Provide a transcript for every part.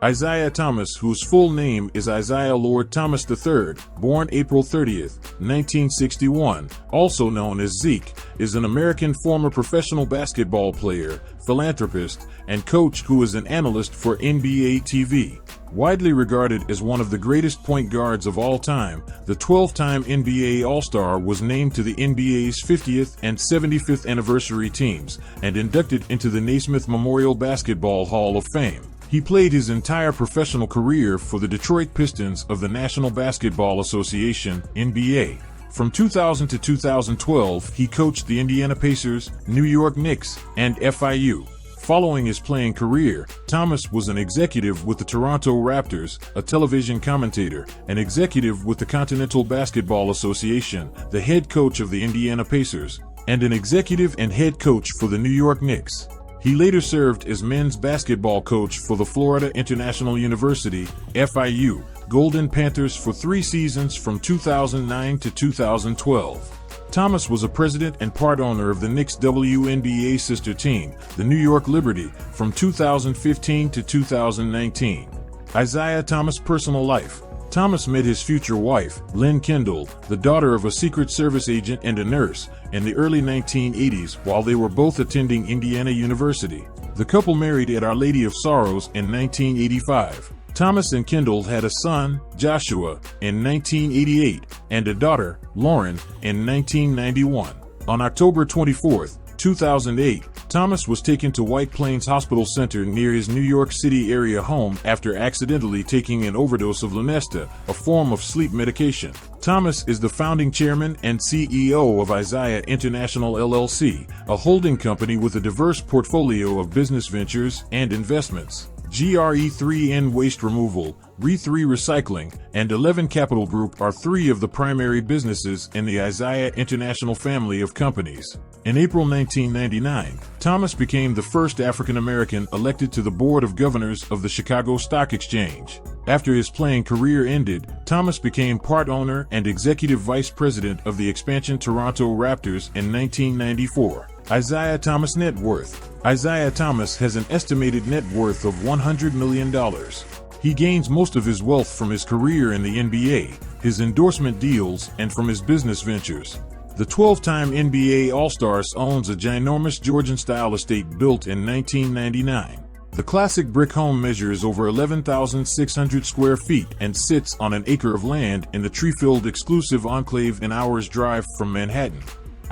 Isiah Thomas, whose full name is Isiah Lord Thomas III, born April 30, 1961, also known as Zeke, is an American former professional basketball player, philanthropist, and coach who is an analyst for NBA TV. Widely regarded as one of the greatest point guards of all time, the 12-time NBA All-Star was named to the NBA's 50th and 75th anniversary teams and inducted into the Naismith Memorial Basketball Hall of Fame. He played his entire professional career for the Detroit Pistons of the National Basketball Association, NBA. From 2000 to 2012, he coached the Indiana Pacers, New York Knicks, and FIU. Following his playing career, Thomas was an executive with the Toronto Raptors, a television commentator, an executive with the Continental Basketball Association, the head coach of the Indiana Pacers, and an executive and head coach for the New York Knicks. He later served as men's basketball coach for the Florida International University, FIU, Golden Panthers for 3 seasons from 2009 to 2012. Thomas was a president and part owner of the Knicks' WNBA sister team, the New York Liberty, from 2015 to 2019. Isiah Thomas' personal life. Thomas met his future wife, Lynn Kendall, the daughter of a Secret Service agent and a nurse, in the early 1980s while they were both attending Indiana University. The couple married at Our Lady of Sorrows in 1985. Thomas and Kendall had a son, Joshua, in 1988, and a daughter, Lauren, in 1991. On October 24, 2008, Thomas was taken to White Plains Hospital Center near his New York City area home after accidentally taking an overdose of Lunesta, a form of sleep medication. Thomas is the founding chairman and CEO of Isiah International LLC, a holding company with a diverse portfolio of business ventures and investments. GRE3N Waste Removal, RE3 Recycling, and 11 Capital Group are 3 of the primary businesses in the Isiah International family of companies. In April 1999, Thomas became the first African American elected to the Board of Governors of the Chicago Stock Exchange. After his playing career ended, Thomas became part owner and executive vice president of the expansion Toronto Raptors in 1994. Isiah Thomas net worth. Isiah Thomas has an estimated net worth of $100 million. He gains most of his wealth from his career in the NBA, his endorsement deals, and from his business ventures. The 12-time NBA All-Star owns a ginormous Georgian-style estate built in 1999. The classic brick home measures over 11,600 square feet and sits on an acre of land in the tree-filled exclusive enclave an hour's drive from Manhattan.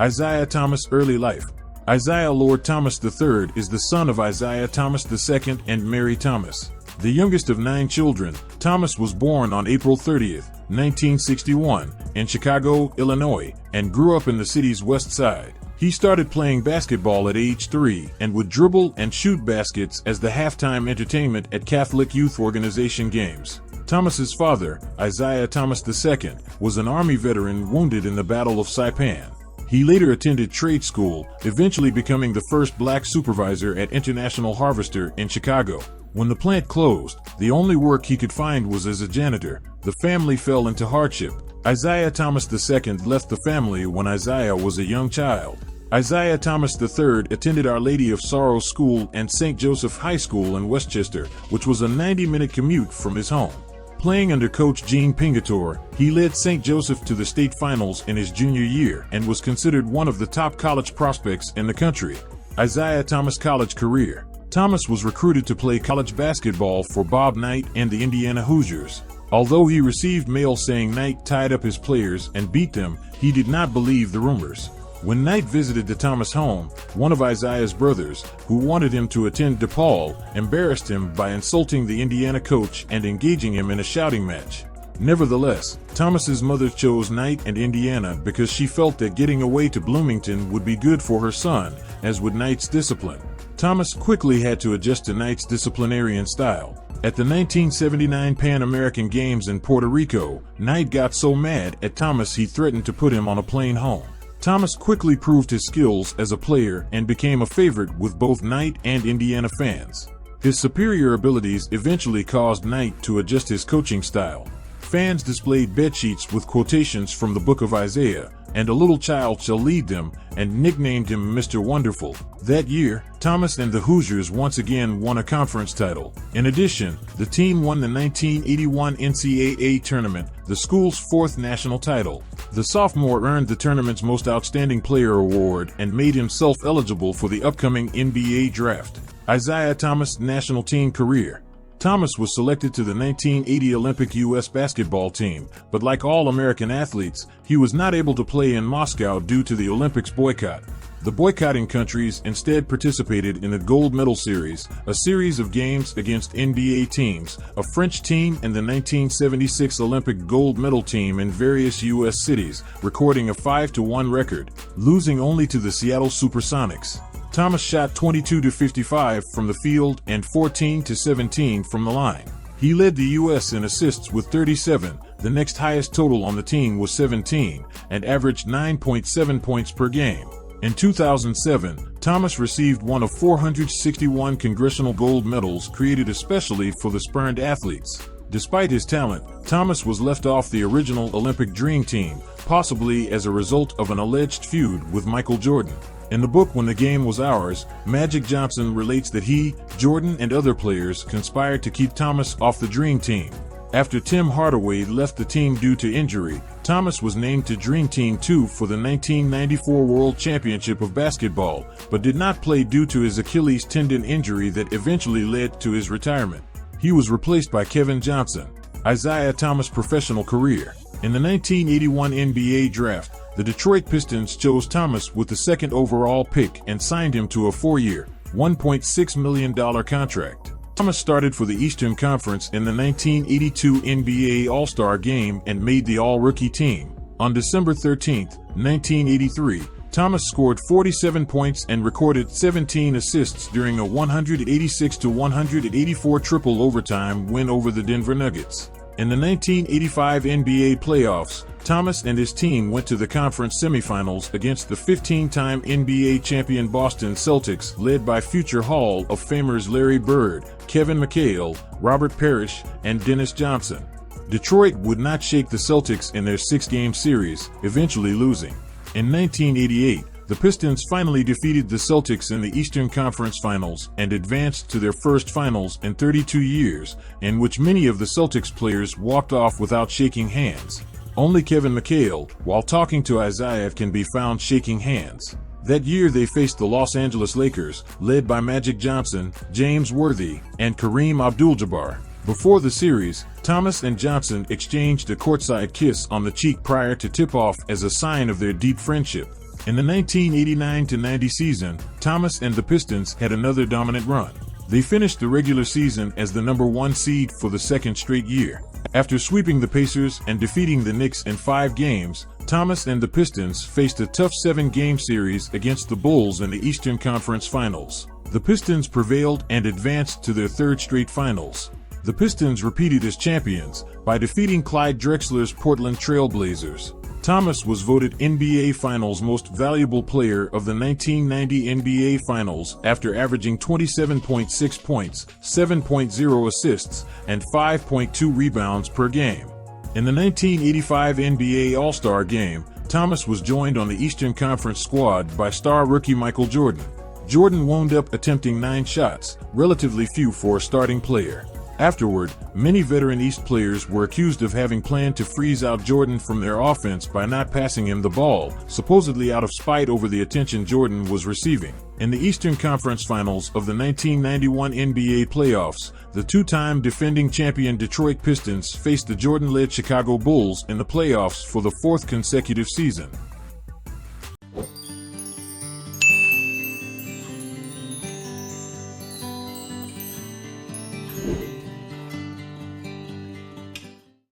Isiah Thomas' early life. Isiah Lord Thomas III is the son of Isiah Thomas II and Mary Thomas. The youngest of 9 children, Thomas was born on April 30, 1961, in Chicago, Illinois, and grew up in the city's west side. He started playing basketball at age 3 and would dribble and shoot baskets as the halftime entertainment at Catholic Youth Organization games. Thomas's father, Isiah Thomas II, was an Army veteran wounded in the Battle of Saipan. He later attended trade school, eventually becoming the first black supervisor at International Harvester in Chicago. When the plant closed, the only work he could find was as a janitor. The family fell into hardship. Isiah Thomas II left the family when Isiah was a young child. Isiah Thomas III attended Our Lady of Sorrows School and St. Joseph High School in Westchester, which was a 90-minute commute from his home. Playing under coach Gene Pingatore, he led St. Joseph to the state finals in his junior year and was considered one of the top college prospects in the country. Isiah Thomas' college career. Thomas was recruited to play college basketball for Bob Knight and the Indiana Hoosiers. Although he received mail saying Knight tied up his players and beat them, he did not believe the rumors. When Knight visited the Thomas home, one of Isiah's brothers, who wanted him to attend DePaul, embarrassed him by insulting the Indiana coach and engaging him in a shouting match. Nevertheless, Thomas's mother chose Knight and Indiana because she felt that getting away to Bloomington would be good for her son, as would Knight's discipline. Thomas quickly had to adjust to Knight's disciplinarian style. At the 1979 Pan American Games in Puerto Rico, Knight got so mad at Thomas he threatened to put him on a plane home. Thomas quickly proved his skills as a player and became a favorite with both Knight and Indiana fans. His superior abilities eventually caused Knight to adjust his coaching style. Fans displayed bedsheets with quotations from the book of Isaiah, and a little child shall lead them, and nicknamed him Mr. Wonderful. That year, Thomas and the Hoosiers once again won a conference title. In addition, the team won the 1981 NCAA tournament, the school's fourth national title. The sophomore earned the tournament's Most Outstanding Player award and made himself eligible for the upcoming NBA draft. Isiah Thomas National Team Career. Thomas was selected to the 1980 Olympic U.S. basketball team, but like all American athletes, he was not able to play in Moscow due to the Olympics boycott. The boycotting countries instead participated in the Gold Medal Series, a series of games against NBA teams, a French team, and the 1976 Olympic gold medal team in various U.S. cities, recording a 5-1 record, losing only to the Seattle Supersonics. Thomas shot 22-55 from the field and 14-17 from the line. He led the U.S. in assists with 37, the next highest total on the team was 17, and averaged 9.7 points per game. In 2007, Thomas received one of 461 congressional gold medals created especially for the spurned athletes. Despite his talent, Thomas was left off the original Olympic Dream Team, possibly as a result of an alleged feud with Michael Jordan. In the book When the Game Was Ours, Magic Johnson relates that he, Jordan, and other players conspired to keep Thomas off the Dream Team. After Tim Hardaway left the team due to injury, Thomas was named to Dream Team 2 for the 1994 World Championship of Basketball, but did not play due to his Achilles tendon injury that eventually led to his retirement. He was replaced by Kevin Johnson. Isiah Thomas' professional career. In the 1981 NBA draft, the Detroit Pistons chose Thomas with the second overall pick and signed him to a 4-year, $1.6 million contract. Thomas started for the Eastern Conference in the 1982 NBA All-Star Game and made the All-Rookie team. On December 13, 1983, Thomas scored 47 points and recorded 17 assists during a 186-184 triple overtime win over the Denver Nuggets. In the 1985 NBA playoffs, Thomas and his team went to the conference semifinals against the 15-time NBA champion Boston Celtics, led by future Hall of Famers Larry Bird, Kevin McHale, Robert Parrish, and Dennis Johnson. Detroit would not shake the Celtics in their 6-game series, eventually losing. In 1988, the Pistons finally defeated the Celtics in the Eastern Conference Finals and advanced to their first finals in 32 years, in which many of the Celtics players walked off without shaking hands. Only Kevin McHale, while talking to Isiah, can be found shaking hands. That year they faced the Los Angeles Lakers, led by Magic Johnson, James Worthy, and Kareem Abdul-Jabbar. Before the series, Thomas and Johnson exchanged a courtside kiss on the cheek prior to tip-off as a sign of their deep friendship. In the 1989-90 season, Thomas and the Pistons had another dominant run. They finished the regular season as the number 1 seed for the second straight year. After sweeping the Pacers and defeating the Knicks in 5 games, Thomas and the Pistons faced a tough 7-game series against the Bulls in the Eastern Conference Finals. The Pistons prevailed and advanced to their 3rd straight finals. The Pistons repeated as champions by defeating Clyde Drexler's Portland Trail Blazers. Thomas was voted NBA Finals Most Valuable Player of the 1990 NBA Finals after averaging 27.6 points, 7.0 assists, and 5.2 rebounds per game. In the 1985 NBA All-Star Game, Thomas was joined on the Eastern Conference squad by star rookie Michael Jordan. Jordan wound up attempting 9 shots, relatively few for a starting player. Afterward, many veteran East players were accused of having planned to freeze out Jordan from their offense by not passing him the ball, supposedly out of spite over the attention Jordan was receiving. In the Eastern Conference Finals of the 1991 NBA playoffs, the 2-time defending champion Detroit Pistons faced the Jordan-led Chicago Bulls in the playoffs for the 4th consecutive season.